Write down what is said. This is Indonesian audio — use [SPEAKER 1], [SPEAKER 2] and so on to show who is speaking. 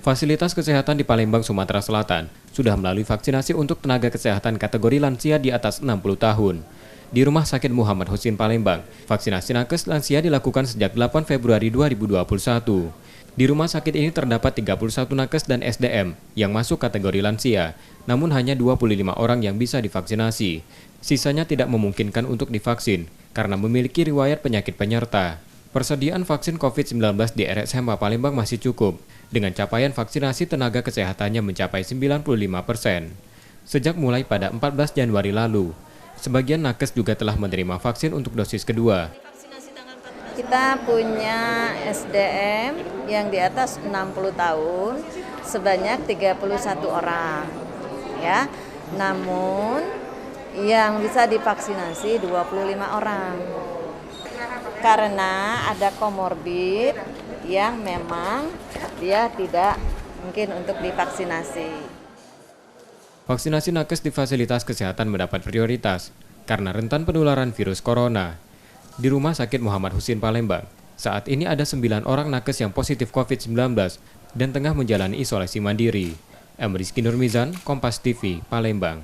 [SPEAKER 1] Fasilitas kesehatan di Palembang, Sumatera Selatan sudah melalui vaksinasi untuk tenaga kesehatan kategori lansia di atas 60 tahun. Di Rumah Sakit Muhammad Husin Palembang, vaksinasi nakes lansia dilakukan sejak 8 Februari 2021. Di rumah sakit ini terdapat 31 nakes dan SDM yang masuk kategori lansia, namun hanya 25 orang yang bisa divaksinasi. Sisanya tidak memungkinkan untuk divaksin karena memiliki riwayat penyakit penyerta. Persediaan vaksin COVID-19 di RSMA Palembang masih cukup, dengan capaian vaksinasi tenaga kesehatannya mencapai 95%. Sejak mulai pada 14 Januari lalu, sebagian nakes juga telah menerima vaksin untuk dosis kedua.
[SPEAKER 2] Kita punya SDM yang di atas 60 tahun sebanyak 31 orang. Ya. Namun yang bisa divaksinasi 25 orang. Karena ada komorbid yang memang dia tidak mungkin untuk divaksinasi.
[SPEAKER 1] Vaksinasi nakes di fasilitas kesehatan mendapat prioritas karena rentan penularan virus corona. Di Rumah Sakit Muhammad Husin Palembang, saat ini ada 9 orang nakes yang positif COVID-19 dan tengah menjalani isolasi mandiri. Rizky Nurmizan, Kompas TV, Palembang.